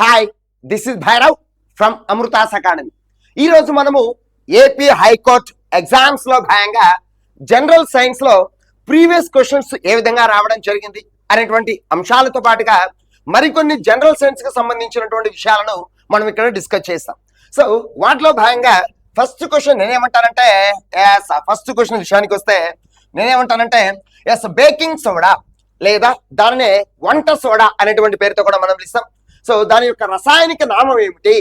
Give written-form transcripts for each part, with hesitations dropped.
Hi, this is Bhairav from Amrutha's academy. ఈరోజు మనము AP high court exams లో భాగంగా జనరల్ సైన్స్ లో ప్రీవియస్ క్వశ్చన్స్ ఏ విధంగా రావడం జరిగింది అనేటువంటి అంశాలతో పాటుగా మరికొన్ని జనరల్ సైన్స్ కి సంబంధించినటువంటి విషయాలను మనం ఇక్కడ డిస్కస్ చేస్తాం. సో వాటిలో భాగంగా ఫస్ట్ క్వశ్చన్ నేనేమంటానంటే, ఫస్ట్ క్వశ్చన్ విషయానికి వస్తే నేనేమంటానంటే బేకింగ్ సోడా లేదా దానినే వంట సోడా అనేటువంటి పేరుతో కూడా మనం పిలుస్తాం. సో దాని యొక్క రసాయనిక నామం ఏమిటి?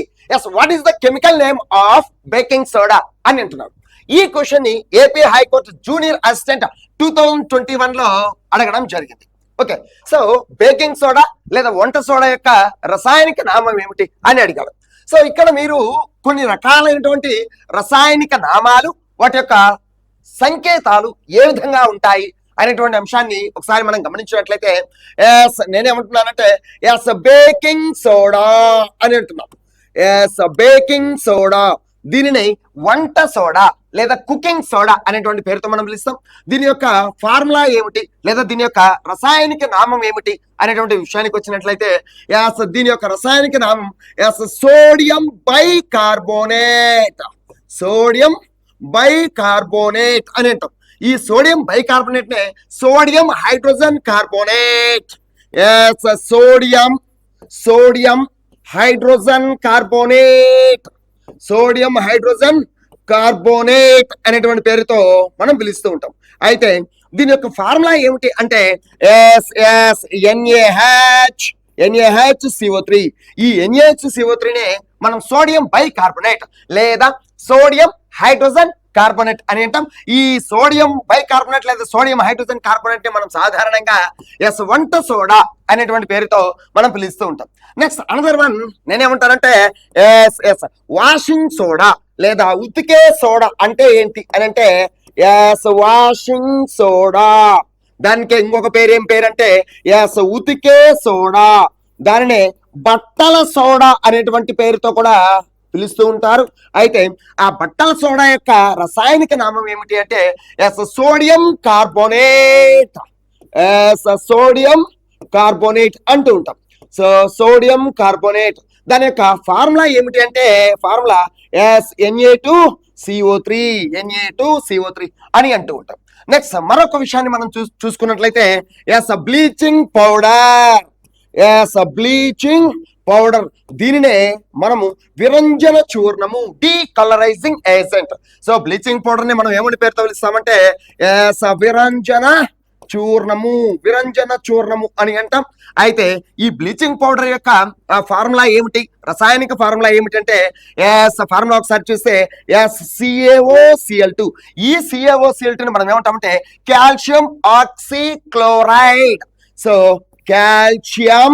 What is the chemical name of baking soda అని అంటున్నారు. ఈ క్వశ్చన్ ని ఏపీ హైకోర్టు జూనియర్ అసిస్టెంట్ 2021 లో అడగడం జరిగింది. ఓకే, సో బేకింగ్ సోడా లేదా వంట సోడా యొక్క రసాయనిక నామం ఏమిటి అని అడిగాడు. సో ఇక్కడ మీరు కొన్ని రకాలైనటువంటి రసాయనిక నామాలు, వాటి యొక్క సంకేతాలు ఏ విధంగా ఉంటాయి అనేటువంటి అంశాన్ని ఒకసారి మనం గమనించినట్లయితే నేనేమంటున్నానంటే బేకింగ్ సోడా అని అంటున్నాను. బేకింగ్ సోడా, దీనిని వంట సోడా లేదా కుకింగ్ సోడా అనేటువంటి పేరుతో మనం పిలుస్తాం. దీని యొక్క ఫార్ములా ఏమిటి లేదా దీని యొక్క రసాయనిక నామం ఏమిటి అనేటువంటి విషయానికి వచ్చినట్లయితే దీని యొక్క రసాయనిక నామం సోడియం బైకార్బోనేట్. సోడియం బైకార్బోనేట్ అని అంటాం. ఈ సోడియం బైకార్బోనేట్ నే sodium hydrogen carbonate. Sodium hydrogen carbonate, sodium hydrogen carbonate అనేటువంటి పేరుతో మనం పిలుస్తూ ఉంటాం. అయితే దీని యొక్క ఫార్ములా ఏమిటి అంటే NaHCO3. ఈ NaHCO3 నే మనం సోడియం బైకార్బోనేట్ లేదా సోడియం హైడ్రోజన్ కార్బోనేట్ అని అంటాం. ఈ సోడియం బైకార్బోనేట్ లేదా సోడియం హైడ్రోజన్ కార్బోనేట్ ని మనం సాధారణంగా వంట సోడా అనేటువంటి పేరుతో మనం పిలుస్తూ ఉంటాం. నెక్స్ట్ అనదర్ వన్ నేనేమంటానంటే వాషింగ్ సోడా లేదా ఉతికే సోడా అంటే ఏంటి అని అంటే వాషింగ్ సోడా, దానికి ఇంకొక పేరు ఏం పేరంటే ఉతికే సోడా. దానినే బట్టల సోడా అనేటువంటి పేరుతో కూడా పిలుస్తూ ఉంటారు. అయితే ఆ బట్టల సోడా యొక్క రసాయనిక నామం ఏమిటి అంటే సోడియం కార్బోనేట్. సోడియం కార్బోనేట్ అంటూ ఉంటాం. సో సోడియం కార్బోనేట్, దాని యొక్క ఫార్ములా ఏమిటి అంటే ఫార్ములా Na2CO3 అని అంటూ ఉంటాం. నెక్స్ట్ మరొక విషయాన్ని మనం చూసుకున్నట్లయితే బ్లీచింగ్ పౌడర్. బ్లీచింగ్ పౌడర్, దీనినే మనము విరంజన చూర్ణము, డీకలరైజింగ్ ఏజెంట్. సో బ్లీచింగ్ పౌడర్ ని మనం ఏమని పేరుతో పిలుస్తామంటే విరంజన చూర్ణము అని అంటాం. అయితే ఈ బ్లీచింగ్ పౌడర్ యొక్క ఫార్ములా ఏమిటి, రసాయనిక ఫార్ములా ఏమిటంటే ఫార్ములా ఒకసారి చూస్తే CaOCl2. ఈ CaOCl2 ని మనం ఏమంటామంటే calcium oxychloride. So calcium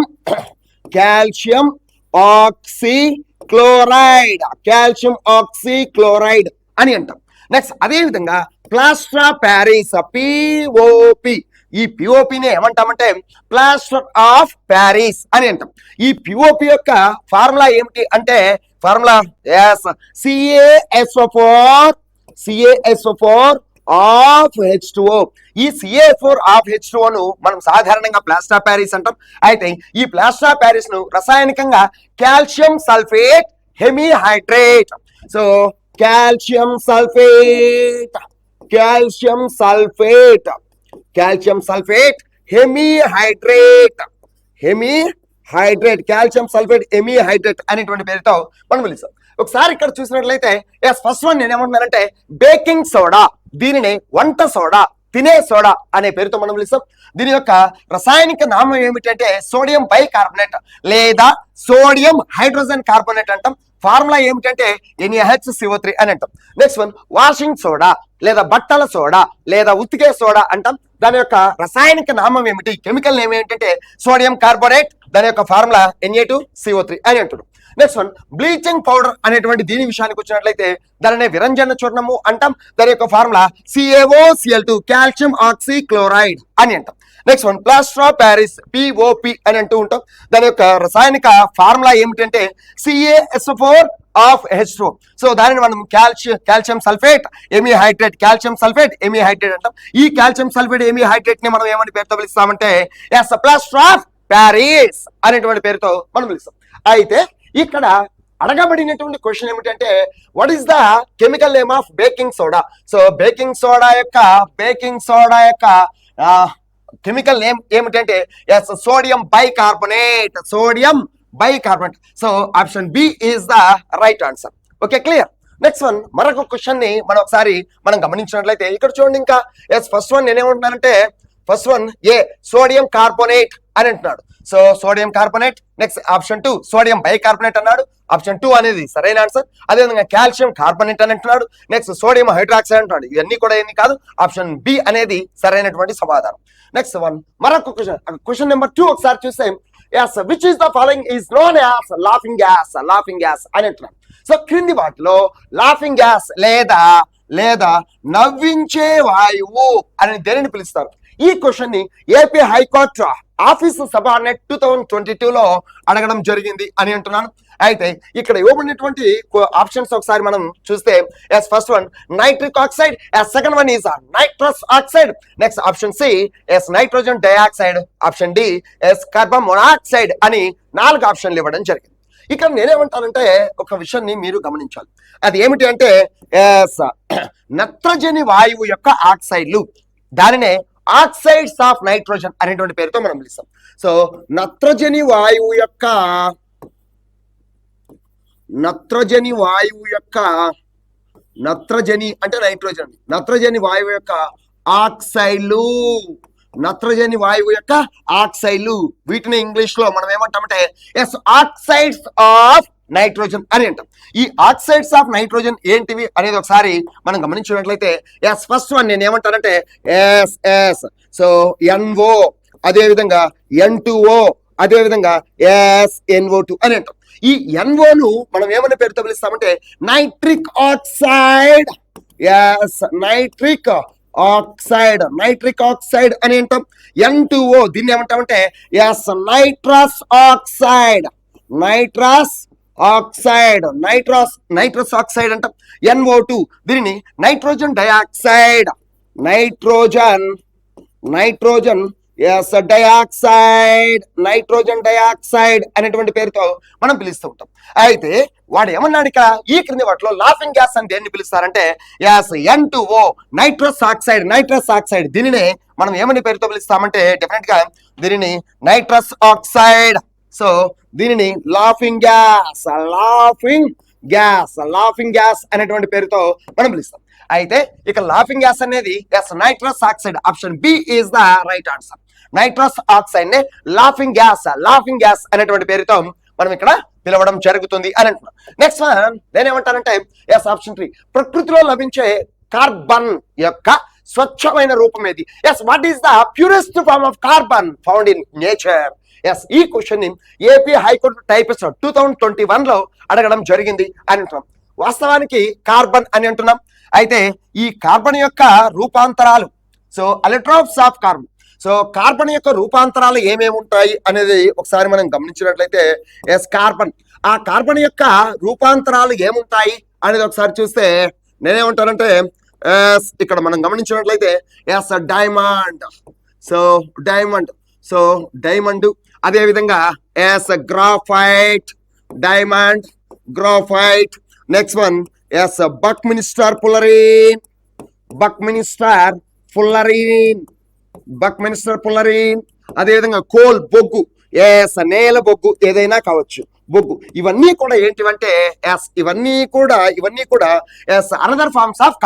oxychloride అని అంటాం. నెక్స్ట్ అదే విధంగా ప్లాస్టర్ ఆఫ్ ప్యారిస్, POP. ఈ POP ని ఏమంటామంటే ప్లాస్టర్ ఆఫ్ ప్యారిస్ అని అంటాం. ఈ POP యొక్క ఫార్ములా ఏమిటి అంటే ఫార్ములా CaSO4 ఆఫ్ H2O. ఈ CaSO4 ఆఫ్ H2O ను మనం సాధారణంగా ప్లాస్టర్ ఆఫ్ ప్యారిస్ అంటాం. అయితే ఈ ప్లాస్టర్ ఆఫ్ ప్యారిస్ ను రసాయనికంగా calcium sulphate hemihydrate. So calcium sulphate hemihydrate అనేటువంటి పేరుతో మనం పిలుస్తాం. ఒకసారి ఇక్కడ చూసినట్లయితే ఫస్ట్ వన్ నేనేమంటున్నానంటే బేకింగ్ సోడా, దీనిని వంట సోడా, తినే సోడా అనే పేరుతో మనం పిలుస్తాం. దీని యొక్క రసాయనిక నామం ఏమిటంటే సోడియం బైకార్బోనేట్ లేదా సోడియం హైడ్రోజన్ కార్బోనేట్ అంటాం. ఫార్ములా ఏమిటంటే NaHCO3 అని అంటాం. నెక్స్ట్ వన్ వాషింగ్ సోడా లేదా బట్టల సోడా లేదా ఉతికే సోడా అంటాం. దాని యొక్క రసాయనిక నామం ఏమిటి, కెమికల్ నేమ్ ఏమిటంటే సోడియం కార్బోనేట్, దాని యొక్క ఫార్ములా Na2CO3 అని అంటున్నాం. నెక్స్ట్ వన్ బ్లీచింగ్ పౌడర్ అనేటువంటి దీని విషయానికి వచ్చినట్లయితే దానినే విరంజన చూర్ణము అంటాం. దాని యొక్క ఫార్ములా CaOCl2 కాల్షియం ఆక్సీక్లోరైడ్ అని అంటాం. Next one plaster of Paris, POP అని అంటూ ఉంటాం. దాని యొక్క రసాయనిక ఫార్ములా ఏమిటంటే CaSO4 ఆఫ్ H2O. సో దానిని మనం కాల్షియం సల్ఫేట్ ఎమిహైడ్రేట్ అంటాం. ఈ కాల్షియం సల్ఫేట్ ఎమిహైడ్రేట్ ని మనం ఏమని పేరుతో పిలుస్తామంటే ప్లాస్టర్ ఆఫ్ ప్యారిస్ అనేటువంటి పేరుతో మనం పిలుస్తాం. అయితే ఇక్కడ అడగబడినటువంటి క్వశ్చన్ ఏమిటంటే what is the chemical name of baking soda. So baking soda యొక్క కెమికల్ నేమ్ ఏమిటంటే is sodium bicarbonate. So option B is the right answer. Okay, clear. Next one, మరొక క్వశ్చన్ ని మనం గమనించినట్లయితే ఇక్కడ చూడండి. ఇంకా ఎస్ ఫస్ట్ వన్ నేనేమంటున్నానంటే first one A sodium carbonate అని అంటున్నాడు. So sodium carbonate. Next option 2 sodium bicarbonate అన్నాడు. ఆప్షన్ 2 అనేది సరైన ఆన్సర్. అదేవిధంగా కాల్షియం కార్బోనేట్ అని అంటున్నాడు. నెక్స్ట్ సోడియం హైడ్రాక్సైడ్ అంటున్నాడు. ఇవన్నీ కూడా ఏంది కాదు, ఆప్షన్ బి అనేది సరైనటువంటి సమాధానం. నెక్స్ట్ వన్, మరొక క్వశ్చన్ నెంబర్ 2 ఒకసారి చూస్తే yes which is the following is known as laughing gas అని అంటున్నాడు. సో క్రింది వాటిలో లాఫింగ్ గ్యాస్ లేదా నవ్వించే వాయువు అని దేనిని పిలుస్తారు? ఈ క్వశ్చన్ ని ఏపీ హైకోర్టు ఆఫీసు సబార్డినేట్ 2022లో అడగడం జరిగింది అని అంటున్నాను. అయితే ఇక్కడ ఇవ్వబడినటువంటి ఆప్షన్స్ ఒకసారి మనం చూస్తే is first one nitric oxide, is second one is nitrous oxide, next option C is nitrogen dioxide, option D is carbon monoxide అని 4 ఆప్షన్లు ఇవ్వడం జరిగింది. ఇక్కడ నేనేమంటానంటే ఒక విషయాన్ని మీరు గమనించాలి. అది ఏమిటి అంటే నత్రజని వాయువు యొక్క ఆక్సైడ్లు, దానినే ఆక్సైడ్స్ ఆఫ్ నైట్రోజన్ అనేటువంటి పేరుతో మనం పిలుస్తాం. సో నత్రజని వాయువు యొక్క నత్రజని అంటే నైట్రోజన్, నత్రజని వాయువు యొక్క ఆక్సైడ్లు వీటిని ఇంగ్లీష్ లో మనం ఏమంటామంటే ఎస్ ఆక్సైడ్స్ ఆఫ్ నైట్రోజన్ అని అంటాం. ఈ ఆక్సైడ్స్ ఆఫ్ నైట్రోజన్ ఏంటివి అనేది ఒకసారి మనం గమనించినట్లయితే ఎస్ ఫస్ట్ వన్ నేను ఏమంటానంటే ఎస్ సో NO, అదేవిధంగా N2O, అదేవిధంగా SNO2 అని అంటాం. ఈ NOను మనం ఏమన్నా పేరుతో పిలుస్తామంటే nitric oxide. Yes nitric oxide అని అంటాం. N2O దీన్ని ఏమంటామంటే ఎస్ నైట్రస్ ఆక్సైడ్ అంటాం. NO2 దీనిని నైట్రోజన్ డయాక్సైడ్ అనేటువంటి పేరుతో మనం పిలుస్తూ ఉంటాం. అయితే వాడు ఏమన్నాడు ఇక్కడ ఈ క్రింది వాటిలో లాఫింగ్ గ్యాస్ అని దేన్ని పిలుస్తారంటే ఎస్ N2O నైట్రస్ ఆక్సైడ్. దీనినే మనం ఏమని పేరుతో పిలుస్తామంటే డెఫినెట్ గా దీనిని నైట్రస్ ఆక్సైడ్. సో దీనిని లాఫింగ్ గ్యాస్ అనేటువంటి పేరుతో మనం పిలుస్తాం. అయితే ఇక లాఫింగ్ గ్యాస్ అనేది is nitrous oxide, option B is the right answer. Nitrous oxide నే లాఫింగ్ గ్యాస్ అనేటువంటి పేరుతో మనం ఇక్కడ పిలవడం జరుగుతుంది అని అంటున్నాం. నెక్స్ట్ వన్ నేనేమంటానంటే ఎస్ ఆప్షన్ 3 ప్రకృతిలో లభించే కార్బన్ యొక్క స్వచ్ఛమైన రూపం ఏది? Is what is the purest form of carbon found in nature? Is ఈ క్వశ్చన్ ని ఏపీ హైకోర్టు టైపిస్ట్ 2021లో అడగడం జరిగింది అని అంటున్నాం. వాస్తవానికి కార్బన్ అని అంటున్నాం. అయితే ఈ కార్బన్ యొక్క రూపాంతరాలు, so electrons of carbon, so carbon యొక్క రూపాంతరాలు ఏమేమి ఉంటాయి అనేది ఒకసారి మనం గమనించినట్లయితే ఎస్ ఆ కార్బన్ యొక్క రూపాంతరాలు ఏముంటాయి అనేది ఒకసారి చూస్తే నేనేమంటానంటే ఇక్కడ మనం గమనించినట్లయితే ఎస్ డైమండ్, అదేవిధంగా yes graphite, next one yes buckminster fullerene, అదేవిధంగా కోల్ బొగ్గు, ఎస్ నేల బొగ్గు ఏదైనా కావచ్చు, బొగ్గు. ఇవన్నీ కూడా ఏంటివంటే ఇవన్నీ కూడా is another forms of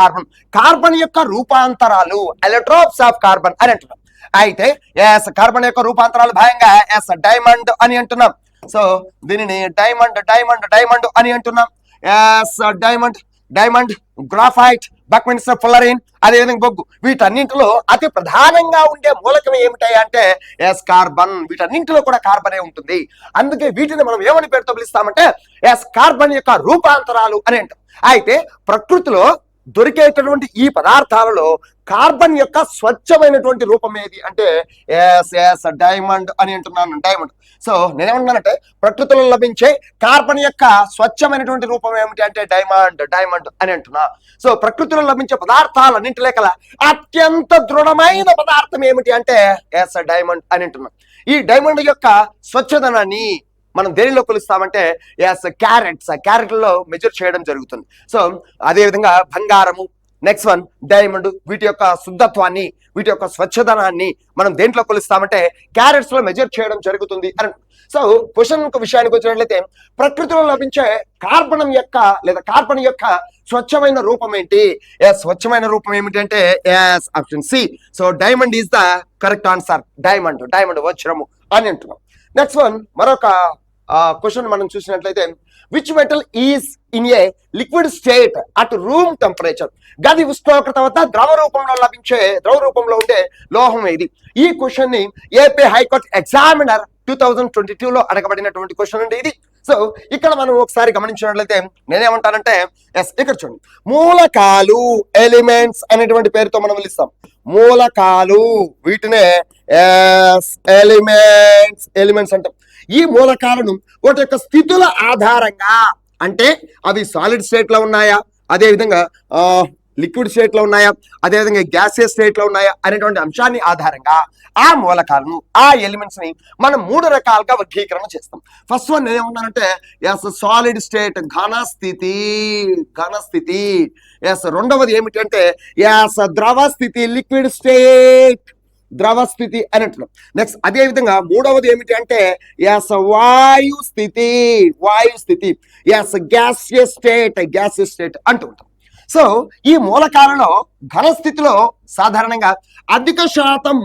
carbon యొక్క రూపాంతరాలు, ఎలక్ట్రోప్స్ ఆఫ్ కార్బన్ అని అంటున్నాం. అయితే ఎస్ కార్బన్ యొక్క రూపాంతరాలు భాగంగా ఎస్ డైమండ్ అని అంటున్నాం. సో దీనిని డైమండ్ అని అంటున్నాం. ఎస్ డైమండ్, గ్రాఫైట్, బక్మిన్స్టర్ పుల్లరీన్, అదేవిధంగా బొగ్గు, వీటన్నింటిలో అతి ప్రధానంగా ఉండే మూలకం ఏమిటాయి అంటే ఎస్ కార్బన్. వీటన్నింటిలో కూడా కార్బనే ఉంటుంది. అందుకే వీటిని మనం ఏమని పేరుతో పిలుస్తామంటే ఎస్ కార్బన్ యొక్క రూపాంతరాలు అని అంటాం. అయితే ప్రకృతిలో దొరికేటటువంటి ఈ పదార్థాలలో కార్బన్ యొక్క స్వచ్ఛమైనటువంటి రూపం ఏది అంటే ఎస్ డైమండ్ అని అంటున్నాను. డైమండ్. సో నేనేమన్నానంటే ప్రకృతిలో లభించే కార్బన్ యొక్క స్వచ్ఛమైనటువంటి రూపం ఏమిటి అంటే డైమండ్ అని అంటున్నా. సో ప్రకృతిలో లభించే పదార్థాలన్నింటి లేకల అత్యంత దృఢమైన పదార్థం ఏమిటి అంటే ఎస్ డైమండ్ అని అంటున్నా. ఈ డైమండ్ యొక్క స్వచ్ఛదనాన్ని మనం దేనిలో కొలుస్తామంటే ఎస్ క్యారెట్లో మెజర్ చేయడం జరుగుతుంది. సో అదేవిధంగా బంగారము, నెక్స్ట్ వన్ డైమండ్, వీటి యొక్క శుద్ధత్వాన్ని, వీటి యొక్క స్వచ్ఛదనాన్ని మనం దేంట్లో కొలుస్తామంటే క్యారెట్స్ లో మెజర్ చేయడం జరుగుతుంది అని. సో క్వశ్చన్ విషయానికి వచ్చినట్లయితే ప్రకృతిలో లభించే కార్బన్ యొక్క స్వచ్ఛమైన రూపం ఏంటి? స్వచ్ఛమైన రూపం ఏమిటంటే option C. So diamond is the correct answer. Diamond వజ్రము అని అంటున్నాం. నెక్స్ట్ వన్ మరొక క్వశ్చన్ మనం చూసినట్లయితే which metal is in a liquid state at room temperature? గది ఉష్ణోగ్రత వద్ద ద్రవ రూపంలో ఉండే లోహం ఏది? ఈ క్వశ్చన్ ని ఏపీ హైకోర్టు ఎగ్జామినర్ 2022లో అడగబడినటువంటి క్వశ్చన్ అండి ఇది. సో ఇక్కడ మనం ఒకసారి గమనించినట్లయితే నేనేమంటానంటే ఇక్కడ చూడండి, మూలకాలు ఎలిమెంట్స్ అనేటువంటి పేరుతో మనం పిలుస్తాం. మూలకాలు వీటినే ఎలిమెంట్స్ అంటాం. ఈ మూలకాలను వాటి యొక్క స్థితుల ఆధారంగా, అంటే అవి సాలిడ్ స్టేట్ లో ఉన్నాయా, అదేవిధంగా లిక్విడ్ స్టేట్ లో ఉన్నాయా, అదేవిధంగా గ్యాసియస్ స్టేట్ లో ఉన్నాయా అనేటువంటి అంశాన్ని ఆధారంగా ఆ మూలకాలను, ఆ ఎలిమెంట్స్ ని మనం 3 రకాలుగా వర్గీకరణ చేస్తాం. ఫస్ట్ వన్ ఏమన్నానంటే సాలిడ్ స్టేట్, ఘన స్థితి. రెండవది ఏమిటంటే ద్రవ స్థితి, లిక్విడ్ స్టేట్, ద్రవ స్థితి అని అంటున్నాం. నెక్స్ట్ అదే విధంగా మూడవది ఏమిటి అంటే వాయు స్థితి, గ్యాసియస్ స్టేట్ అంటూ ఉంటాం. సో ఈ మూలకాలలో ఘన స్థితిలో సాధారణంగా అధిక శాతం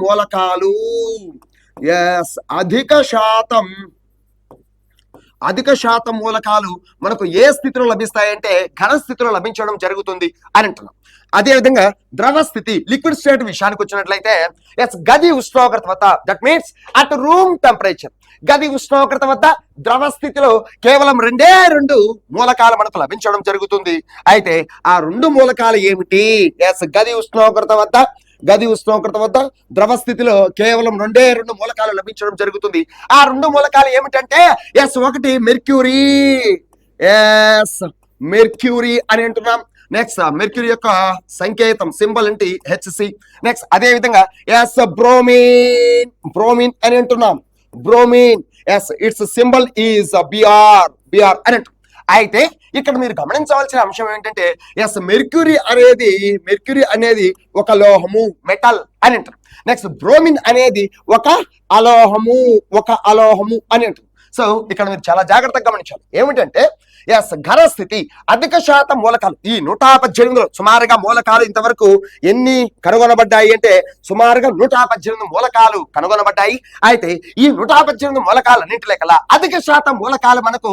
మూలకాలు మనకు ఏ స్థితిలో లభిస్తాయంటే ఘన స్థితిలో లభించడం జరుగుతుంది అని అంటున్నాం. అదేవిధంగా ద్రవ స్థితి, లిక్విడ్ స్టేట్ విషయానికి వచ్చినట్లయితే గది ఉష్ణోగ్రత వద్ద, that means at room temperature, గది ఉష్ణోగ్రత వద్ద ద్రవ స్థితిలో కేవలం 2 మూలకాలు మనకు లభించడం జరుగుతుంది. అయితే ఆ 2 మూలకాలు ఏమిటి? గది ఉష్ణోగ్రత వద్ద ద్రవ స్థితిలో కేవలం 2 మూలకాలు లభించడం జరుగుతుంది. ఆ 2 మూలకాలు ఏమిటంటే ఒకటి మెర్క్యూరీ అని అంటున్నాం. నెక్స్ట్ మెర్క్యూరీ యొక్క సంకేతం సింబల్ ఏంటి? HC. నెక్స్ట్ అదే విధంగా బ్రోమిన్ అని అంటున్నాం. ఇట్స్ సింబల్ ఈజ్ Br అని అంటున్నాం. అయితే ఇక్కడ మీరు గమనించవలసిన అంశం ఏంటంటే మెర్క్యూరీ అనేది ఒక లోహము, మెటల్ అని అంటారు. నెక్స్ట్ బ్రోమిన్ అనేది ఒక అలోహము అని అంటారు. సో ఇక్కడ మీరు చాలా జాగ్రత్తగా గమనించాలి. ఏమిటంటే ఘన స్థితి, అధిక శాతం మూలకాలు. ఈ 118లో సుమారుగా మూలకాలు ఇంతవరకు ఎన్ని కనుగొనబడ్డాయి అంటే సుమారుగా 118 మూలకాలు కనుగొనబడ్డాయి. అయితే ఈ 118 మూలకాలన్నింటిలో కల్లా అధిక శాతం మూలకాలు మనకు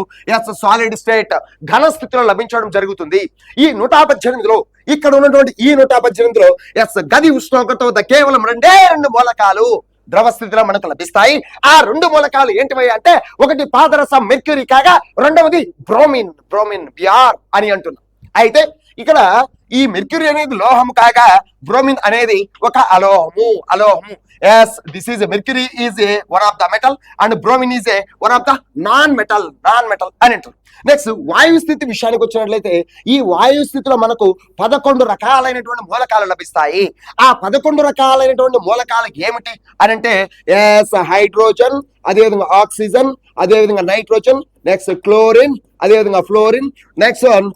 సాలిడ్ స్టేట్, ఘన స్థితిలో లభించడం జరుగుతుంది. ఈ 118లో ఇక్కడ ఉన్నటువంటి ఈ 118లో గది ఉష్ణోగ్రత వద్ద కేవలం 2 మూలకాలు ద్రవ స్థితిలో మనకు లభిస్తాయి. ఆ 2 మూలకాలు ఏంటివి అంటే ఒకటి పాదరసం మెర్క్యూరీ కాగా రెండవది బ్రోమిన్ Br అని అంటున్నాం. అయితే ఇక్కడ ఈ మెర్క్యూరీ అనేది లోహము కాగా బ్రోమిన్ అనేది ఒక అలోహము. This is mercury is one of the metal and bromine is one of the non metal అని అంటారు. నెక్స్ట్ వాయు స్థితి విషయానికి వచ్చినట్లయితే ఈ వాయు స్థితిలో మనకు 11 రకాలైనటువంటి మూలకాలు లభిస్తాయి. ఆ 11 రకాలైనటువంటి మూలకాలు ఏమిటి అని అంటే హైడ్రోజన్, అదేవిధంగా ఆక్సిజన్, అదేవిధంగా నైట్రోజన్, నెక్స్ట్ క్లోరిన్, అదేవిధంగా fluorine, next one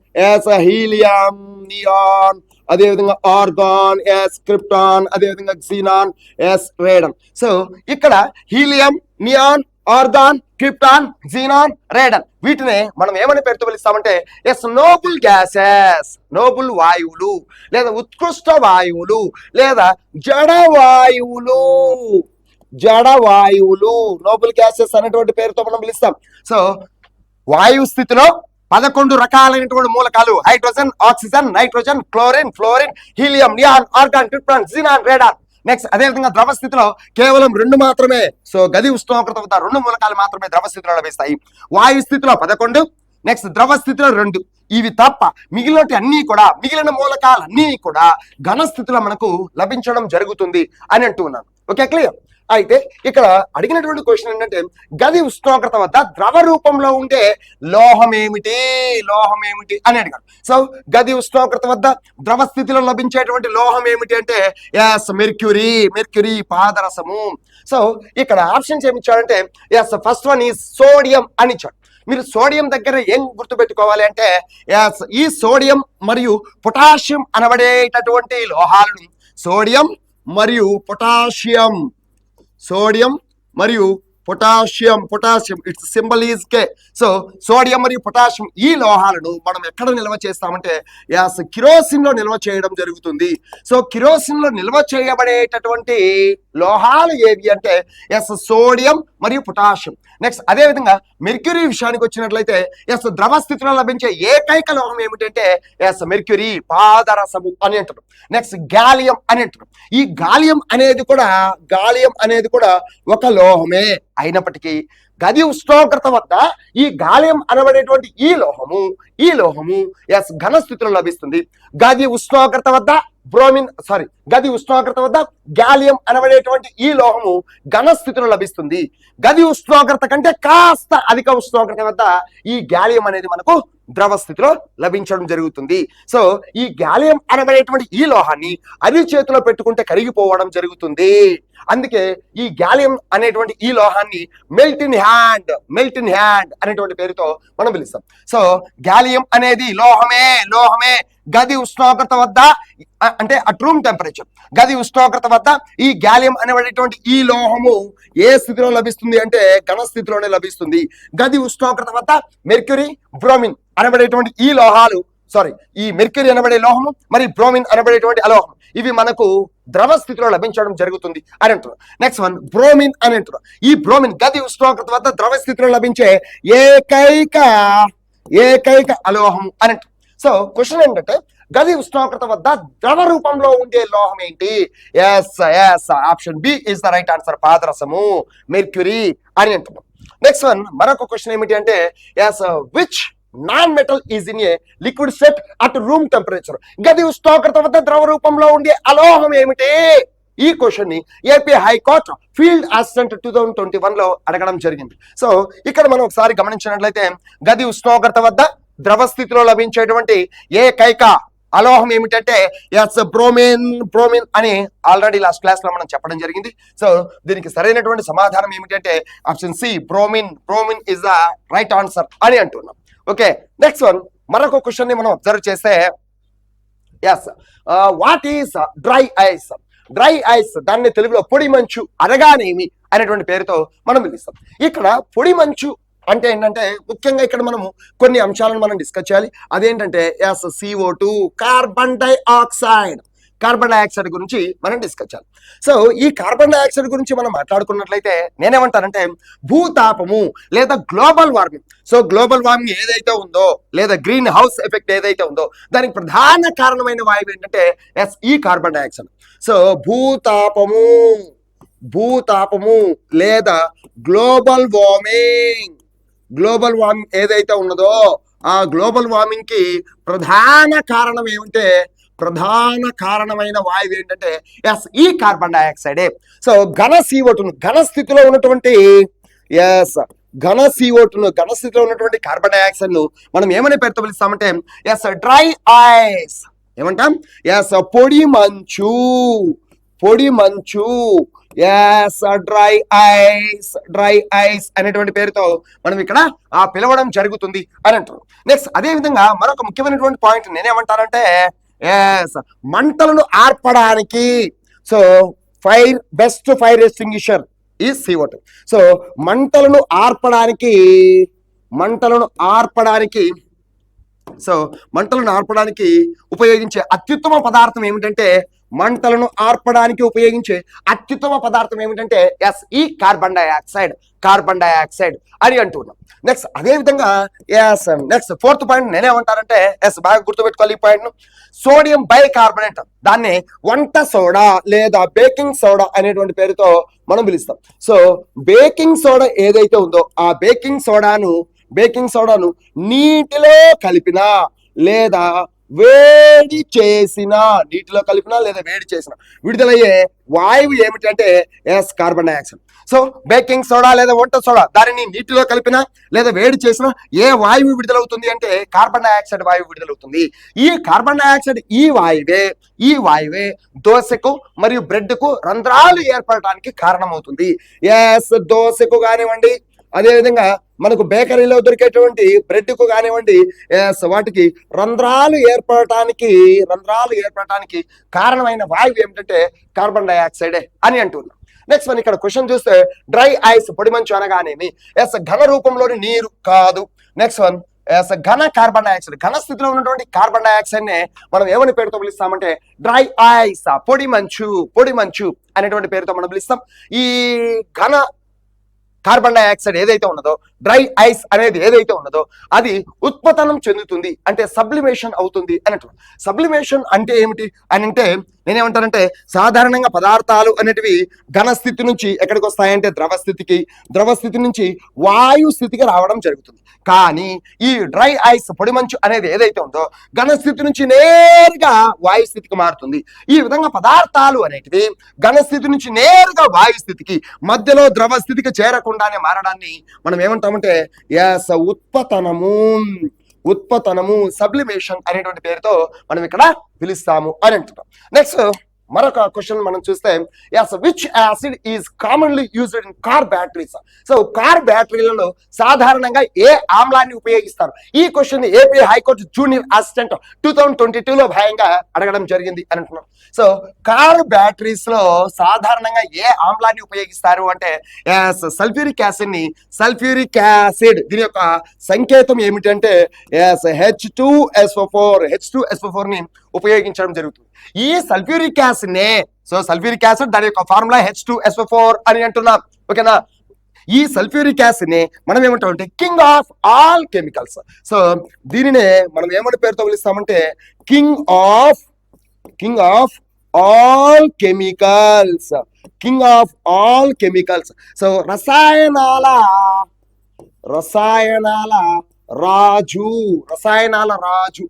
helium, neon, అదేవిధంగా ఆర్గాన్, క్రిప్టాన్, అదేవిధంగా క్సినాన్, రేడన్. సో ఇక్కడ helium, neon, argon, krypton, xenon, radon వీటిని మనం ఏమని పేరుతో పిలుస్తామంటే నోబుల్ గ్యాసెస్, నోబుల్ వాయువులు లేదా ఉత్కృష్ట వాయువులు లేదా జడ వాయువులు నోబుల్ గ్యాసెస్ అనేటువంటి పేరుతో మనం పిలుస్తాం. సో వాయు స్థితిలో 11 రకాలైనటువంటి మూలకాలు hydrogen, oxygen, nitrogen, chlorine, fluorine, helium, neon, argon, krypton, క్సినాన్, radon. Next అదేవిధంగా ద్రవ స్థితిలో కేవలం 2 మాత్రమే. సో గది ఉష్ణోగ్రత వద్ద 2 మూలకాలు మాత్రమే ద్రవ స్థితిలో లభిస్తాయి. వాయు స్థితిలో 11, నెక్స్ట్ ద్రవ స్థితిలో 2. ఇవి తప్ప మిగిలిన మూలకాలన్నీ కూడా ఘన స్థితిలో మనకు లభించడం జరుగుతుంది అని అంటూ ఉన్నాను. Okay, clear. అయితే ఇక్కడ అడిగినటువంటి క్వశ్చన్ ఏంటంటే గది ఉష్ణోగ్రత వద్ద ద్రవ రూపంలో ఉండే లోహం ఏమిటి అని అడిగారు. సో గది ఉష్ణోగ్రత వద్ద ద్రవ స్థితిలో లభించేటువంటి లోహం ఏమిటి అంటే ఎస్ మెర్క్యూరీ పాదరసము. సో ఇక్కడ ఆప్షన్స్ ఏమి ఇచ్చాడంటే ఎస్ ఫస్ట్ వన్ ఈ సోడియం అని ఇచ్చాడు. మీరు సోడియం దగ్గర ఏం గుర్తుపెట్టుకోవాలి అంటే ఈ సోడియం మరియు పొటాషియం అనబడేటటువంటి లోహాలను సోడియం మరియు potassium it's symbol is K. So sodium మరియు పొటాషియం ఈ లోహాలను మనం ఎక్కడ నిల్వ చేస్తామంటే కిరోసిన్ లో నిల్వ చేయడం జరుగుతుంది. సో కిరోసిన్ లో నిల్వ చేయబడేటటువంటి లోహాలు ఏవి అంటే సోడియం మరియు పొటాషియం. నెక్స్ట్ అదే విధంగా మెర్క్యూరీ విషయానికి వచ్చినట్లయితే ద్రవ స్థితిలో లభించే ఏకైక లోహం ఏమిటంటే మెర్క్యూరీ పాదరసము అని అంటారు. నెక్స్ట్ గాలియం అని అంటారు. ఈ గాలియం అనేది కూడా ఒక లోహమే అయినప్పటికీ గది ఉష్ణోగ్రత వద్ద ఈ గాలియం అనబడేటువంటి ఈ లోహము ఘన స్థితిలో లభిస్తుంది. గది ఉష్ణోగ్రత వద్ద గాలియం అనబడేటువంటి ఈ లోహము ఘన స్థితిలో లభిస్తుంది. గది ఉష్ణోగ్రత కంటే కాస్త అధిక ఉష్ణోగ్రత వద్ద ఈ గాలియం అనేది మనకు ద్రవ స్థితిలో లభించడం జరుగుతుంది. సో ఈ గాలియం అనబడేటువంటి ఈ లోహాన్ని అరిచేతిలో పెట్టుకుంటే కరిగిపోవడం జరుగుతుంది. అందుకే ఈ గాలియం అనేటువంటి ఈ లోహాన్ని మెల్ట్ ఇన్ హ్యాండ్ అనేటువంటి పేరుతో మనం పిలుస్తాం. సో గాలియం అనేది లోహమే గది ఉష్ణోగ్రత వద్ద అంటే అట్ రూమ్ టెంపరేచర్ గది ఉష్ణోగ్రత వద్ద ఈ గాలియం అనేటువంటి ఈ లోహము ఏ స్థితిలో లభిస్తుంది అంటే ఘన స్థితిలోనే లభిస్తుంది. గది ఉష్ణోగ్రత వద్ద మెర్క్యూరీ బ్రోమిన్ అనబడేటువంటి ఈ లోహాలు ఈ మెర్క్యూరీ అనబడే లోహము మరి బ్రోమిన్ అనబడేటువంటి అలోహం ఇవి మనకు ద్రవ స్థితిలో లభించడం జరుగుతుంది అని అంటారు. నెక్స్ట్ వన్ బ్రోమిన్ అని అంటారు. ఈ బ్రోమిన్ గది ఉష్ణోగ్రత వద్ద ద్రవ స్థితిలో లభించే ఏకైక అలోహం అని అంటారు. సో క్వశ్చన్ ఏంటంటే గది ఉష్ణోగ్రత వద్ద ద్రవ రూపంలో ఉండే లోహం ఏంటి? Option B is the right answer, పాదరసము మెర్క్యూరీ అని అంటున్నాం. నెక్స్ట్ వన్ మరొక క్వశ్చన్ ఏమిటి అంటే which non metal is in a liquid state at room temperature. గది ఉష్ణోగ్రత వద్ద ద్రవ రూపంలో ఉండే అలోహం ఏమిటి? ఈ క్వశ్చన్ ని ఏపీ హైకోర్టు ఫీల్డ్ అసిస్టెంట్ 2021 లో అడగడం జరిగింది. సో ఇక్కడ మనం ఒకసారి గమనించినట్లయితే గది ఉష్ణోగ్రత వద్ద ద్రవ స్థితిలో లభించేటువంటి ఏకైక అలోహం ఏమిటంటే బ్రోమిన్ అని ఆల్రెడీ లాస్ట్ క్లాస్ లో మనం చెప్పడం జరిగింది. సో దీనికి సరైనటువంటి సమాధానం ఏమిటంటే option C bromine is the right answer అని అంటున్నాం. ఓకే, నెక్స్ట్ వన్ మరొక క్వశ్చన్ ని మనం అబ్జర్వ్ చేస్తే వాట్ ఈస్ డ్రై ఐస్ దాన్ని తెలుగులో పొడి మంచు అనగానేమి అనేటువంటి పేరుతో మనం పిలుస్తాం. ఇక్కడ పొడి మంచు అంటే ఏంటంటే ముఖ్యంగా ఇక్కడ మనము కొన్ని అంశాలను మనం డిస్కస్ చేయాలి. అదేంటంటే CO2 కార్బన్ డైఆక్సైడ్ గురించి మనం డిస్కస్ చేయాలి. సో ఈ కార్బన్ డైఆక్సైడ్ గురించి మనం మాట్లాడుకున్నట్లయితే నేనేమంటానంటే భూతాపము లేదా global warming. So global warming ఏదైతే ఉందో లేదా గ్రీన్ హౌస్ ఎఫెక్ట్ ఏదైతే ఉందో దానికి ప్రధాన కారణమైన వాయువు ఏంటంటే ఈ కార్బన్ డైఆక్సైడ్. సో భూతాపము లేదా గ్లోబల్ వార్మింగ్ ఏదైతే ఉన్నదో ఆ గ్లోబల్ వార్మింగ్ కి ప్రధాన కారణమైన వాయువు ఏంటంటే ఈ కార్బన్ డైఆక్సైడే. సో ఘన స్థితిలో ఉన్నటువంటి ఘన స్థితిలో ఉన్నటువంటి కార్బన్ డైఆక్సైడ్ ను మనం ఏమని పేరుతో పిలుస్తామంటే డ్రై ఐస్. ఏమంటాం? పొడి మంచు డ్రై ఐస్ అనేటువంటి పేరుతో మనం ఇక్కడ పిలవడం జరుగుతుంది అని అంటారు. నెక్స్ట్ అదే విధంగా మరొక ముఖ్యమైనటువంటి పాయింట్ నేనేమంటానంటే మంటలను ఆర్పడానికి best fire extinguisher is CO2. So మంటలను ఆర్పడానికి ఉపయోగించే అత్యుత్తమ పదార్థం ఏమిటంటే ఈ కార్బన్ డైఆక్సైడ్ అని అంటున్నాం. నెక్స్ట్ అదే విధంగా నెక్స్ట్ ఫోర్త్ పాయింట్ నేనేమంటానంటే బాగా గుర్తుపెట్టుకోవాలి ఈ పాయింట్ ను. సోడియం బైకార్బోనేట్ దాన్ని వంట సోడా లేదా బేకింగ్ సోడా అనేటువంటి పేరుతో మనం పిలుస్తాం. సో బేకింగ్ సోడా ఏదైతే ఉందో ఆ బేకింగ్ సోడాను నీటిలో కలిపినా లేదా వేడి చేసిన, నీటిలో కలిపిన లేదా వేడి చేసిన విడుదలయ్యే వాయువు ఏమిటంటే is carbon dioxide. So baking soda లేదా వంట సోడా దానిని నీటిలో కలిపినా లేదా వేడి చేసినా ఏ వాయువు విడుదలవుతుంది అంటే కార్బన్ డైఆక్సైడ్ వాయువు విడుదలవుతుంది. ఈ కార్బన్ డైఆక్సైడ్ ఈ వాయువే దోశకు మరియు బ్రెడ్ కు రంధ్రాలు ఏర్పడటానికి కారణమవుతుంది. ఎస్ దోశకు కానివ్వండి, అదేవిధంగా మనకు బేకరీలో దొరికేటువంటి బ్రెడ్ కు కానివ్వండి, వాటికి రంధ్రాలు ఏర్పడటానికి కారణమైన వాయువు ఏమిటంటే కార్బన్ డైఆక్సైడే అని అంటున్నాం. నెక్స్ట్ మనం ఇక్కడ క్వశ్చన్ చూస్తే డ్రై ఐస్ పొడి మంచు అనగానేమి? ఎస్ ఘన రూపంలోని నీరు కాదు. నెక్స్ట్ వన్ ఎస్ ఘన కార్బన్ డైఆక్సైడ్, ఘన స్థితిలో ఉన్నటువంటి కార్బన్ డైఆక్సైడ్ నే మనం ఏమని పేరుతో పిలుస్తామంటే డ్రై ఐస్, పొడి మంచు అనేటువంటి పేరుతో మనం పిలుస్తాం. ఈ ఘన కార్బన్ డైఆక్సైడ్ ఏదైతే ఉన్నదో, డ్రై ఐస్ అనేది ఏదైతే ఉన్నదో అది ఉత్పతనం చెందుతుంది అంటే సబ్లిమేషన్ అవుతుంది అని అంటున్నాం. సబ్లిమేషన్ అంటే ఏమిటి అని అంటే నేనేమంటానంటే సాధారణంగా పదార్థాలు అనేటివి ఘన స్థితి నుంచి ఎక్కడికి వస్తాయంటే ద్రవ స్థితి నుంచి వాయు స్థితికి రావడం జరుగుతుంది. కానీ ఈ డ్రై ఐస్ పొడి మంచు అనేది ఏదైతే ఉందో ఘన స్థితి నుంచి నేరుగా వాయు స్థితికి మారుతుంది. ఈ విధంగా పదార్థాలు అనేటివి ఘన స్థితి నుంచి నేరుగా వాయు స్థితికి మధ్యలో ద్రవ స్థితికి చేరకుండానే మారడాన్ని మనం ఏమంటామంటే ఎస్ ఉత్పతనము సబ్లిమేషన్ అనేటువంటి పేరుతో మనం ఇక్కడ పిలుస్తాము అని అంటున్నాం. నెక్స్ట్ మరొక క్వశ్చన్ మనం చూస్తే yes which acid is commonly used in car batteries. So car బ్యాటరీలలో సాధారణంగా ఏ ఆమ్లాన్ని ఉపయోగిస్తారు? ఈ question AP high court junior assistant 2022లో భాగంగా అడగడం జరిగింది అని అంటున్నాం. సో కార్ బ్యాటరీస్ లో సాధారణంగా ఏ ఆమ్లాన్ని ఉపయోగిస్తారు అంటే సల్ఫ్యూరిక్ యాసిడ్ దీని యొక్క సంకేతం ఏమిటంటే H2SO4 ని ఉపయోగించడం జరుగుతుంది. ఈ సల్ఫ్యూరిక్ యాసిడ్ నే సల్ఫ్యూరిక్ యాసిడ్ దాని యొక్క ఫార్ములా H2SO4 అని అంటున్నాం. ఓకేనా? ఈ సల్ఫ్యూరిక్ యాసిడ్ ని మనం ఏమంటాం అంటే king of all chemicals. So దీనినే మనం ఏమని పేరుతో పిలుస్తామంటే king of all chemicals. So రసాయనాల రాజు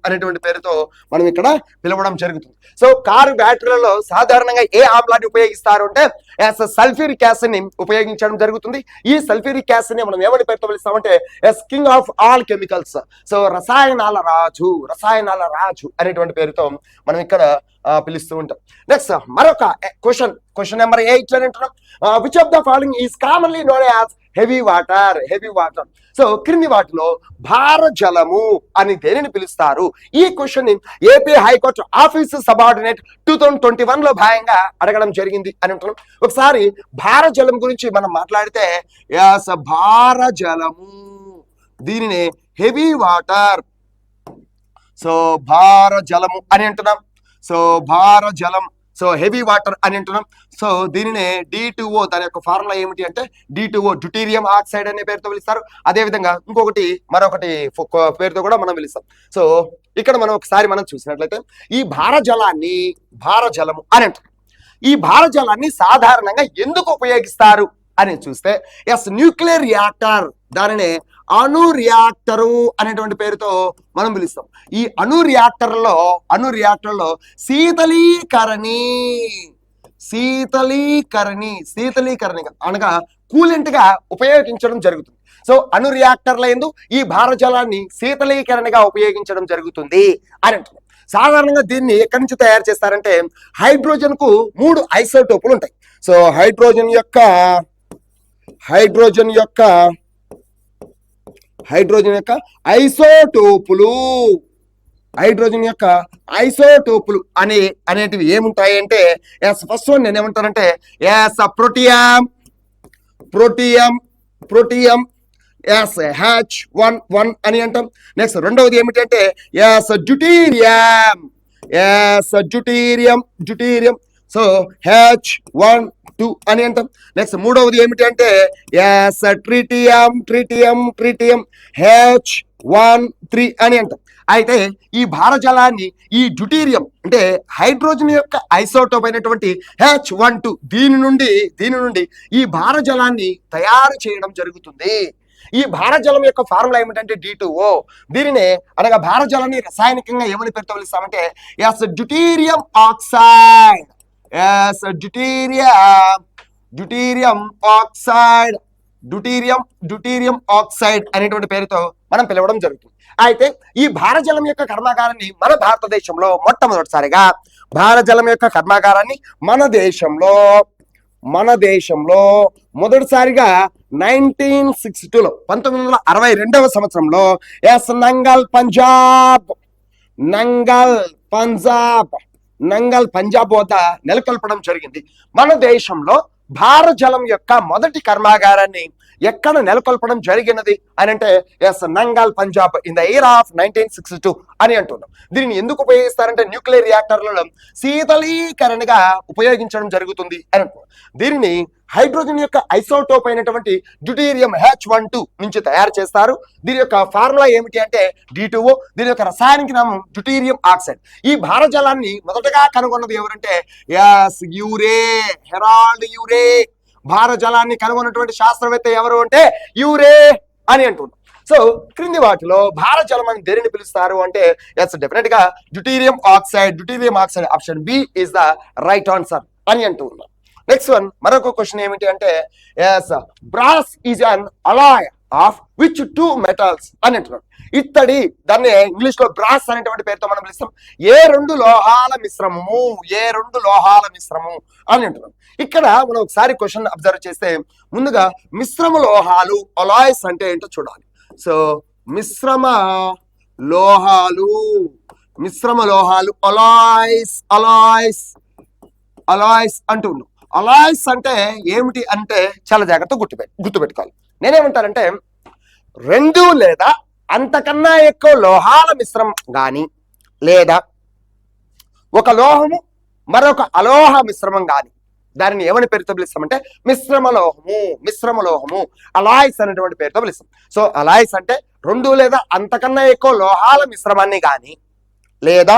అనేటువంటి పేరుతో మనం ఇక్కడ పిలవడం జరుగుతుంది. సో కారు బ్యాటరీలలో సాధారణంగా ఏ ఆమ్లాన్ని ఉపయోగిస్తారు అంటే సల్ఫ్యూరిక్ యాసిడ్ ని ఉపయోగించడం జరుగుతుంది. ఈ సల్ఫ్యూరిక్ యాసిడ్ ని మనం ఏమని పేరుతో పిలుస్తామంటే king of all chemicals. So రసాయనాల రాజు అనేటువంటి పేరుతో మనం ఇక్కడ పిలుస్తూ ఉంటాం. నెక్స్ట్ మరొక క్వశ్చన్ నెంబర్ 8 అని అంటున్నాం. Which of the following is commonly known as heavy water. So క్రింది వాటిలో భారజలము అని దేనిని పిలుస్తారు? ఈ క్వశ్చన్ ని ఏపీ హైకోర్టు ఆఫీస్ సబార్డినేట్ 2021లో భాగంగా అడగడం జరిగింది అని అంటున్నాం. ఒకసారి భారజలం గురించి మనం మాట్లాడితే భారజలము దీనిని హెవీ వాటర్, సో భారజలము అని అంటున్నాం. సో భారజలం హెవీ వాటర్ అని అంటున్నాం. సో దీనినే D2O దాని యొక్క ఫార్ములా ఏమిటి అంటే D2O డ్యూటీరియం ఆక్సైడ్ అనే పేరుతో పిలుస్తారు. అదే విధంగా మరొకటి పేరుతో కూడా మనం పిలుస్తాం. సో ఇక్కడ మనం ఒకసారి చూసినట్లయితే ఈ భారజలము అని అంటారు. ఈ భారజలాన్ని సాధారణంగా ఎందుకు ఉపయోగిస్తారు అని చూస్తే న్యూక్లియర్ రియాక్టర్ దానినే అణు రియాక్టరు అనేటువంటి పేరుతో మనం పిలుస్తాం. ఈ అణు రియాక్టర్లో శీతలీకరణి అనగా కూలెంట్ గా ఉపయోగించడం జరుగుతుంది. సో అణు రియాక్టర్ల యందు ఈ భారజలాన్ని శీతలీకరణగా ఉపయోగించడం జరుగుతుంది అని అంటున్నాం. సాధారణంగా దీన్ని ఎక్కడి నుంచి తయారు చేస్తారంటే హైడ్రోజన్ కు 3 ఐసోటోపులు ఉంటాయి. సో హైడ్రోజన్ యొక్క ఐసోటోపులు అనేటివి ఏముంటాయి అంటే ఫస్ట్ వన్ నేను ఏమంటానంటే ప్రోటియం H1 అని అంటాం. నెక్స్ట్ రెండవది ఏమిటంటే డ్యూటీరియం సో H12 అని అంటాం. నెక్స్ట్ మూడవది ఏమిటి అంటే ట్రిటియం H13 అని అంటాం. అయితే ఈ భారజలాన్ని ఈ డ్యూటీరియం అంటే హైడ్రోజన్ యొక్క ఐసోటోప్ అయినటువంటి H12 దీని నుండి ఈ భారజలాన్ని తయారు చేయడం జరుగుతుంది. ఈ భారజలం యొక్క ఫార్ములా ఏమిటంటే D2O. దీనినే అనగా భారజలాన్ని రసాయనికంగా ఏమని పేరుతో పిలుస్తామంటే yes deuterium oxide. Yes deuterium oxide, deuterium oxide అనేటువంటి పేరుతో మనం పిలవడం జరుగుతుంది. అయితే ఈ భారజలం యొక్క కర్మాగారాన్ని మన భారతదేశంలో మొట్టమొదటిసారిగా మన దేశంలో మొదటిసారిగా 1962లో 1962వ సంవత్సరంలో ఎస్ నంగల్ పంజాబ్ వద్ద నెలకొల్పడం జరిగింది. మన దేశంలో భారజలం యొక్క మొదటి కర్మాగారాన్ని ఎక్కడ నెలకొల్పడం జరిగినది అని అంటే is Nangal Punjab in the year of 1962 అని అంటున్నాం. దీనిని ఎందుకు ఉపయోగిస్తారంటే న్యూక్లియర్ రియాక్టర్లలో శీతలీకరణగా ఉపయోగించడం జరుగుతుంది అని అంటున్నాం. దీనిని హైడ్రోజన్ యొక్క ఐసోటోప్ అయినటువంటి డ్యూటీరియం H12 నుంచి తయారు చేస్తారు. దీని యొక్క ఫార్ములా ఏమిటి అంటే D2O. దీని యొక్క రసాయనిక నామం డ్యూటీరియం ఆక్సైడ్. ఈ భారజలాన్ని మొదటగా కనుగొన్నది ఎవరంటే ఎస్ హెరాల్డ్ యూరే. భారజలాన్ని కనుగొన్నటువంటి శాస్త్రవేత్త ఎవరు అంటే యూరే అని అంటున్నాం. సో క్రింది వాటిలో భారజలం అని దేనిని పిలుస్తారు అంటే ఎస్ డెఫినెట్ గా deuterium oxide option B is the right answer అని అంటూ ఉన్నాం. నెక్స్ట్ వన్, మరొక క్వశ్చన్ ఏమిటి అంటే is brass is an alloy of which 2 metals అని అంటున్నాం. ఇత్తడి, దాన్ని ఇంగ్లీష్ లో బ్రాస్ అనేటువంటి పేరుతో మనం పిలుస్తాం. ఏ రెండు లోహాల మిశ్రమము అని అంటున్నాం. ఇక్కడ మనం ఒకసారి క్వశ్చన్ అబ్జర్వ్ చేస్తే ముందుగా మిశ్రమ లోహాలు అలాయ్స్ అంటే ఏంటో చూడాలి. సో మిశ్రమ లోహాలు అలాయ్స్ అంటున్నాం. అలాయ్స్ అంటే ఏమిటి అంటే చాలా జాగ్రత్త గుర్తుపెట్టుకోవాలి. నేనేమంటానంటే 2 లేదా అంతకన్నా ఎక్కువ లోహాల మిశ్రమం గాని లేదా ఒక లోహము మరొక అలోహ మిశ్రమం గాని దానిని ఏమని పేరుతో పిలుస్తామంటే మిశ్రమ లోహము అలాయ్స్ అనేటువంటి పేరుతో పిలుస్తాం. సో అలాయ్స్ అంటే 2 లేదా అంతకన్నా ఎక్కువ లోహాల మిశ్రమాన్ని గాని లేదా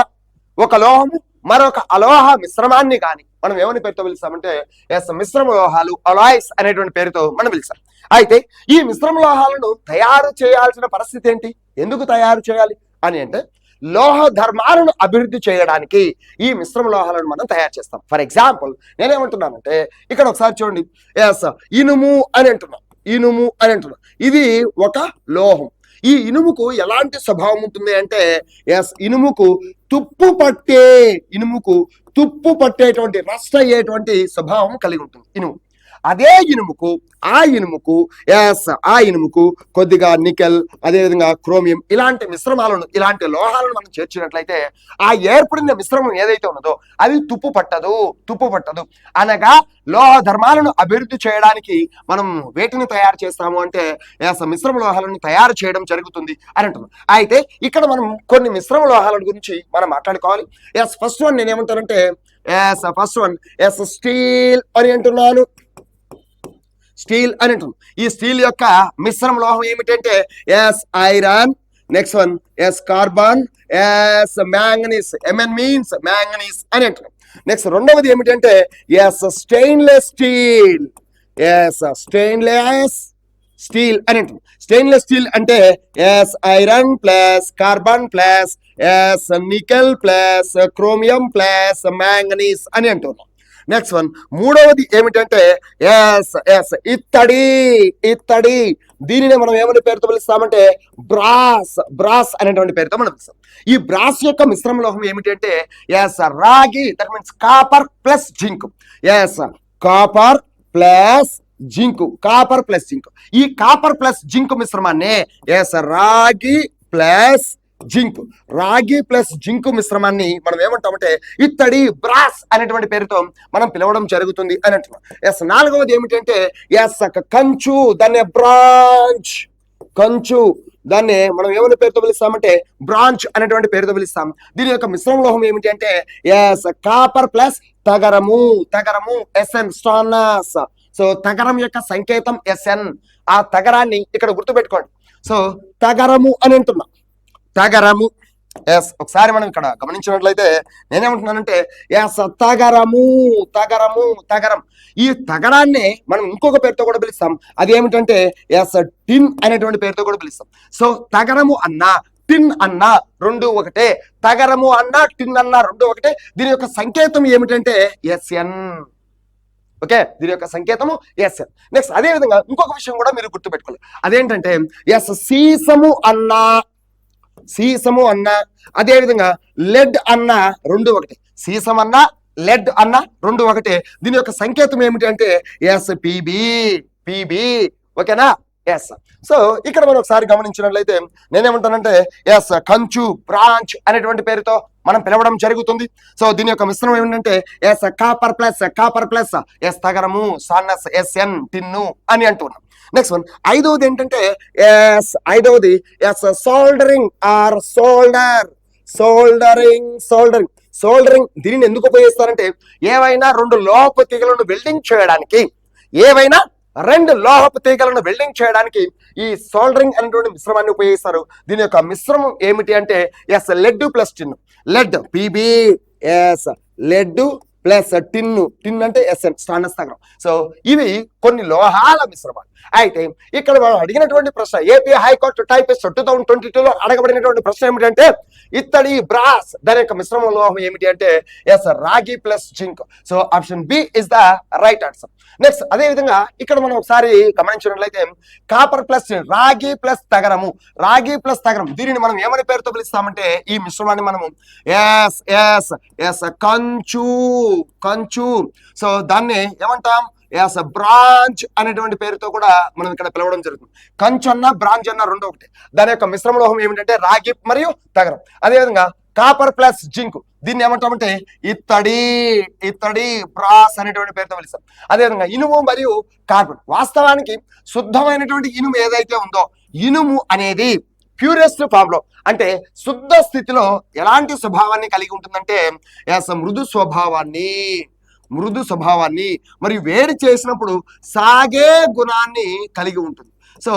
ఒక లోహము మరొక అలోహ మిశ్రమాన్ని గాని మనం ఏమని పేరుతో పిలుస్తామంటే ఎస్ మిశ్రమ లోహాలు అలాయ్స్ అనేటువంటి పేరుతో మనం పిలుస్తాం. అయితే ఈ మిశ్రమ లోహాలను తయారు చేయాల్సిన పరిస్థితి ఏంటి, ఎందుకు తయారు చేయాలి అని అంటే లోహ ధర్మాలను అభివృద్ధి చేయడానికి ఈ మిశ్రమ లోహాలను మనం తయారు చేస్తాం. ఫర్ ఎగ్జాంపుల్ నేనేమంటున్నానంటే ఇక్కడ ఒకసారి చూడండి, ఎస్ ఇనుము అని అంటున్నాం. ఇది ఒక లోహం. ఈ ఇనుముకు ఎలాంటి స్వభావం ఉంటుంది అంటే ఎస్ ఇనుముకు తుప్పు పట్టేటువంటి రస్ట్ అయ్యేటువంటి స్వభావం కలిగి ఉంటుంది ఇనుము. అదే ఆ ఇనుముకు కొద్దిగా నికెల్, అదేవిధంగా క్రోమియం ఇలాంటి మిశ్రమాలను, ఇలాంటి లోహాలను మనం చేర్చినట్లయితే ఆ ఏర్పడిన మిశ్రమం ఏదైతే ఉన్నదో అది తుప్పు పట్టదు. అనగా లోహ ధర్మాలను అభివృద్ధి చేయడానికి మనం వేటిని తయారు చేస్తాము అంటే మిశ్రమ లోహాలను తయారు చేయడం జరుగుతుంది అని అంటున్నాం. అయితే ఇక్కడ మనం కొన్ని మిశ్రమ లోహాల గురించి మనం మాట్లాడుకోవాలి. ఫస్ట్ వన్ నేనేమంటానంటే స్టీల్ అని అంటున్నాను. ఈ స్టీల్ యొక్క మిశ్రమ లోహం ఏమిటంటే is iron. Next one is carbon, is manganese. Mn means manganese అని అంటున్నాం. నెక్స్ట్ రెండవది ఏమిటంటే ఎస్ స్టెయిన్లెస్ స్టీల్ అని అంటున్నాం. స్టెయిన్లెస్ స్టీల్ అంటే is iron plus carbon plus is nickel plus chromium plus manganese అని అంటున్నాం. నెక్స్ట్ వన్ మూడవది ఏమిటంటే ఇత్తడి. దీనిని మనం ఏమని పేరుతో పిలుస్తామంటే బ్రాస్ అనేటువంటి పేరుతో మనం పిలుస్తాం. ఈ బ్రాస్ యొక్క మిశ్రమ లోహం ఏమిటంటే రాగి, that means copper plus zinc. Copper plus zinc. ఈ కాపర్ ప్లస్ జింక్ మిశ్రమాన్ని రాగి ప్లస్ జింక్ మిశ్రమాన్ని మనం ఏమంటామంటే ఇత్తడి, బ్రాస్ అనేటువంటి పేరుతో మనం పిలవడం జరుగుతుంది అని అంటున్నాం. నాలుగవది ఏమిటంటే కంచు, దాన్ని దాన్ని మనం ఏమైనా పేరుతో పిలుస్తామంటే బ్రాంచ్ అనేటువంటి పేరుతో పిలుస్తాం. దీని యొక్క మిశ్రమ లోహం ఏమిటి అంటే కాపర్ ప్లస్ తగరము. SN స్టానస్. సో తగరం యొక్క సంకేతం SN. ఆ తగరాన్ని ఇక్కడ గుర్తుపెట్టుకోండి. సో తగరము అని అంటున్నాం. ఎస్, ఒకసారి మనం ఇక్కడ గమనించినట్లయితే నేనేమంటున్నానంటే ఎస్ తగరము తగరము తగరం. ఈ తగరాన్ని మనం ఇంకొక పేరుతో కూడా పిలుస్తాం. అది ఏమిటంటే ఎస్ టిన్ అనేటువంటి పేరుతో కూడా పిలుస్తాం. సో తగరము అన్న టిన్ అన్న రెండు ఒకటే, తగరము అన్న టిన్ అన్న రెండు ఒకటే. దీని యొక్క సంకేతం ఏమిటంటే ఎస్ఎన్. ఓకే, దీని యొక్క సంకేతము ఎస్ఎన్. నెక్స్ట్ అదే విధంగా ఇంకొక విషయం కూడా మీరు గుర్తుపెట్టుకోవాలి. అదేంటంటే ఎస్ సీసము అన్న సీసము అన్న, అదే విధంగా లెడ్ అన్న రెండు ఒకటే. సీసం అన్న లెడ్ అన్న రెండు ఒకటే. దీని యొక్క సంకేతం ఏమిటి అంటే ఎస్ పిబి పిబి. ఓకేనా? ఎస్. సో ఇక్కడ మనం ఒకసారి గమనించినట్లయితే నేనేమంటానంటే ఎస్ కంచు బ్రాంచ్ అనేటువంటి పేరుతో మనం పిలవడం జరుగుతుంది. సో దీని యొక్క మిశ్రమం ఏమిటంటే ఎస్ కాపర్ ప్లస్ ఎస్ తగరము సాన్నస్ ఎస్ఎన్ టిన్ను అని అంటున్నాం. నెక్స్ట్ వన్ ఐదవది ఏంటంటే ఐదవది ఎస్ సోల్డరింగ్ ఆర్ సోల్డరింగ్. దీనిని ఎందుకు ఉపయోగిస్తారంటే ఏవైనా రెండు లోహపు తీగలను వెల్డింగ్ చేయడానికి ఈ సోల్డరింగ్ అనేటువంటి మిశ్రమాన్ని ఉపయోగిస్తారు. దీని యొక్క మిశ్రమం ఏమిటి అంటే yes lead plus tin. Lead PB yes lead plus tin అంటే ఎస్ఎన్ స్టాండర్స్ తగరం. సో ఇవి కొన్ని లోహాల మిశ్రమాలు. అయితే ఇక్కడ మనం అడిగినటువంటి ప్రశ్న ఏపీ హైకోర్టు టైపిస్ట్ 2022లో అడగబడినటువంటి ప్రశ్న ఏమిటంటే ఇత్తడి బ్రాస్ దాని యొక్క మిశ్రమ లోహం ఏమిటి అంటే ఎస్ రాగి plus zinc. So option B is the right answer. Next అదే విధంగా ఇక్కడ మనం ఒకసారి గమనించినట్లయితే కాపర్ ప్లస్ రాగి ప్లస్ తగరం. దీనిని మనం ఏమని పేరుతో పిలుస్తామంటే ఈ మిశ్రమాన్ని మనము ఎస్ ఎస్ ఎస్ కంచు. సో దాన్ని ఏమంటాం ఎస్ బ్రాంచ్ అనేటువంటి పేరుతో కూడా మనం ఇక్కడ పిలవడం జరుగుతుంది. కంచు అన్న బ్రాంచ్ అన్న రెండు ఒకటి. దాని యొక్క మిశ్రమ లోహం ఏమిటంటే రాగి మరియు తగరం. అదేవిధంగా కాపర్ ప్లస్ జింక్ దీన్ని ఏమంటామంటే ఇత్తడి బ్రాస్ అనేటువంటి పేరుతో పిలుస్తాం. అదేవిధంగా ఇనుము మరియు కార్బన్. వాస్తవానికి శుద్ధమైనటువంటి ఇనుము ఏదైతే ఉందో ఇనుము అనేది ప్యూరెస్ట్ ఫామ్ లో అంటే శుద్ధ స్థితిలో ఎలాంటి స్వభావాన్ని కలిగి ఉంటుందంటే మృదు స్వభావాన్ని మరియు వేడి చేసినప్పుడు సాగే గుణాన్ని కలిగి ఉంటుంది. సో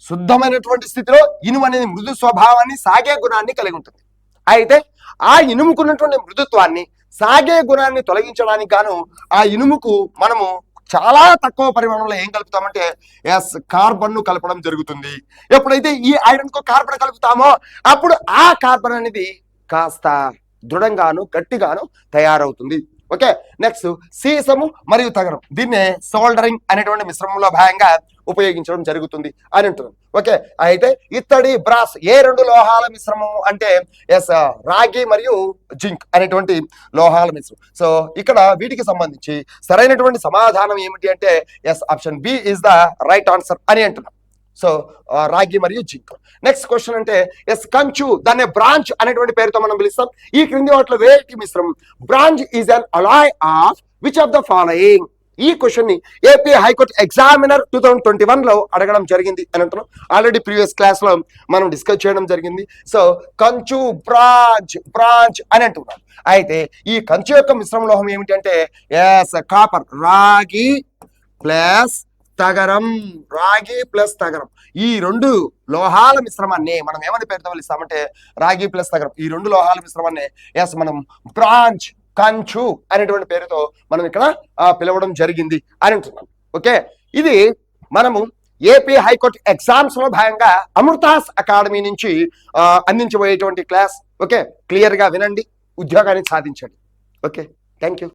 శుద్ధమైనటువంటి స్థితిలో ఇనుము అనేది మృదు స్వభావాన్ని సాగే గుణాన్ని కలిగి ఉంటుంది. అయితే ఆ ఇనుముకున్నటువంటి మృదుత్వాన్ని సాగే గుణాన్ని తొలగించడానికి గాను ఆ ఇనుముకు మనము చాలా తక్కువ పరిమాణంలో ఏం కలుపుతామంటే ఎస్ కార్బన్ ను కలపడం జరుగుతుంది. ఎప్పుడైతే ఈ ఐరన్ కు కార్బన్ కలుపుతామో అప్పుడు ఆ కార్బన్ అనేది కాస్త దృఢంగాను గట్టిగాను తయారవుతుంది. ఓకే, నెక్స్ట్ సీసము మరియు తగరం. దీన్నే సోల్డరింగ్ అనేటువంటి మిశ్రమంలో భాగంగా ఉపయోగించడం జరుగుతుంది అని అంటున్నాం. ఓకే, అయితే ఇత్తడి బ్రాస్ ఏ రెండు లోహాల మిశ్రమం అంటే ఎస్ రాగి మరియు జింక్ అనేటువంటి లోహాల మిశ్రమం. సో ఇక్కడ వీటికి సంబంధించి సరైనటువంటి సమాధానం ఏమిటి అంటే is option B is the right answer అని అంటున్నాం. సో రాగి మరియు జింక్. నెక్స్ట్ క్వశ్చన్ అంటే ఎస్ కంచు దాన్ని బ్రాంచ్ అనేటువంటి పేరుతో మనం పిలుస్తాం. ఈ క్రింది వాటిలో వేటి మిశ్రమం? Branch is an alloy of which of the following? ఈ క్వశ్చన్ ని ఏపీ హైకోర్టు ఎగ్జామినర్ 2021లో అడగడం జరిగింది అని అంటున్నాం. ఆల్రెడీ ప్రీవియస్ క్లాస్ లో మనం డిస్కస్ చేయడం జరిగింది. సో కంచు బ్రాంచ్ అని అంటున్నాం. అయితే ఈ కంచు యొక్క మిశ్రమ లోహం ఏమిటి అంటే ఎస్ కాపర్ రాగి ప్లస్ తగరం. ఈ రెండు లోహాల మిశ్రమాన్ని మనం ఏమని పేరుతో పిలుస్తామంటే రాగి ప్లస్ తగరం. ఈ రెండు లోహాల మిశ్రమాన్ని ఎస్ మనం బ్రాంచ్ కంచు అనేటువంటి పేరుతో మనం ఇక్కడ పిలవడం జరిగింది అని అంటున్నాం. ఓకే, ఇది మనము ఏపీ హైకోర్టు ఎగ్జామ్స్ లో భాగంగా అమృతాస్ అకాడమీ నుంచి అందించబోయేటువంటి క్లాస్. ఓకే, క్లియర్ గా వినండి, ఉద్యోగాన్ని సాధించండి. Okay, thank you.